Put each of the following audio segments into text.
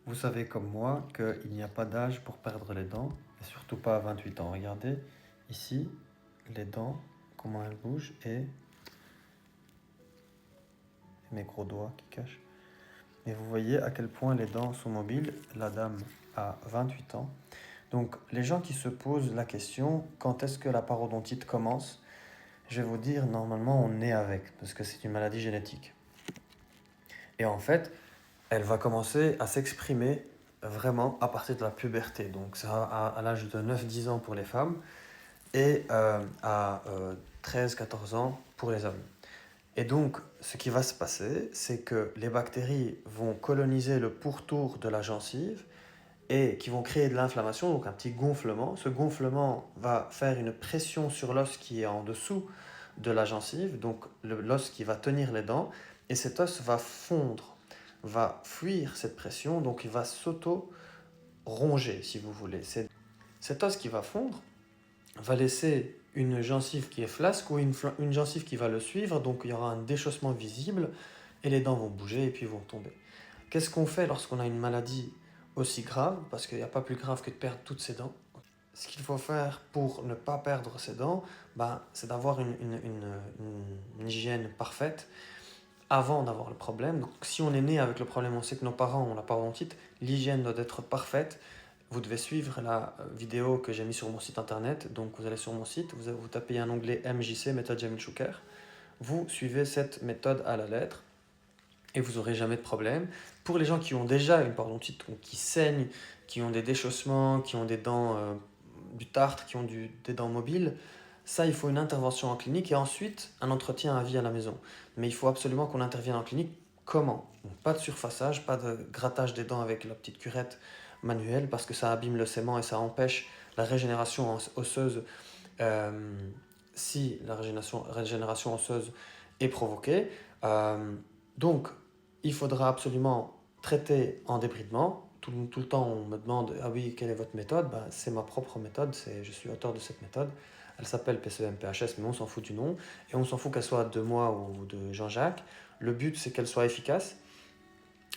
Vous savez comme moi qu'il n'y a pas d'âge pour perdre les dents, et surtout pas à 28 ans. Regardez ici les dents, comment elles bougent, et mes gros doigts qui cachent. Et vous voyez à quel point les dents sont mobiles. La dame a 28 ans. Donc les gens qui se posent la question, quand est-ce que la parodontite commence? Je vais vous dire, normalement on est avec, parce que c'est une maladie génétique. Et en fait, elle va commencer à s'exprimer vraiment à partir de la puberté. Donc ça à l'âge de 9-10 ans pour les femmes et à 13-14 ans pour les hommes. Et donc, ce qui va se passer, c'est que les bactéries vont coloniser le pourtour de la gencive et qui vont créer de l'inflammation, donc un petit gonflement. Ce gonflement va faire une pression sur l'os qui est en dessous de la gencive, donc l'os qui va tenir les dents, et cet os va fondre, va fuir cette pression, donc il va s'auto-ronger, si vous voulez. Cet os qui va fondre va laisser une gencive qui est flasque ou une gencive qui va le suivre, donc il y aura un déchaussement visible et les dents vont bouger et puis vont tomber. Qu'est-ce qu'on fait lorsqu'on a une maladie aussi grave? Parce qu'il n'y a pas plus grave que de perdre toutes ses dents. Ce qu'il faut faire pour ne pas perdre ses dents, c'est d'avoir une hygiène parfaite avant d'avoir le problème. Donc, si on est né avec le problème, on sait que nos parents ont la parodontite, l'hygiène doit être parfaite. Vous devez suivre la vidéo que j'ai mise sur mon site internet. Donc vous allez sur mon site, vous tapez un onglet MJC, méthode Jamil Chouker. Vous suivez cette méthode à la lettre et vous n'aurez jamais de problème. Pour les gens qui ont déjà une parodontite, donc qui saignent, qui ont des déchaussements, qui ont des dents, du tartre, qui ont des dents mobiles, ça, il faut une intervention en clinique et ensuite un entretien à vie à la maison. Mais il faut absolument qu'on intervienne en clinique. Comment? Donc, pas de surfaçage, pas de grattage des dents avec la petite curette manuelle parce que ça abîme le sément et ça empêche la régénération osseuse si la régénération osseuse est provoquée. Donc, il faudra absolument traiter en débridement. Tout le temps, on me demande ah oui, quelle est votre méthode? C'est ma propre méthode, je suis auteur de cette méthode. Elle s'appelle PCEM-PHS, mais on s'en fout du nom. Et on s'en fout qu'elle soit de moi ou de Jean-Jacques. Le but, c'est qu'elle soit efficace.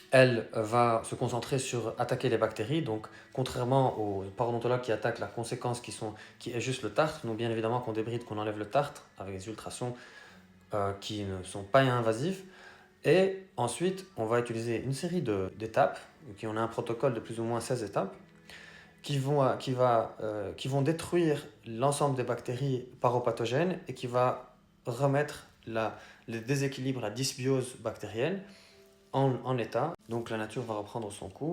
Elle va se concentrer sur attaquer les bactéries. Donc, contrairement aux parodontologues qui attaquent la conséquence qui est juste le tartre, nous, bien évidemment, qu'on débride, qu'on enlève le tartre avec des ultrasons qui ne sont pas invasifs. Et ensuite, on va utiliser une série d'étapes, qui on a un protocole de plus ou moins 16 étapes, qui vont détruire l'ensemble des bactéries paropathogènes et qui va remettre le déséquilibre, la dysbiose bactérienne en état. Donc la nature va reprendre son cours.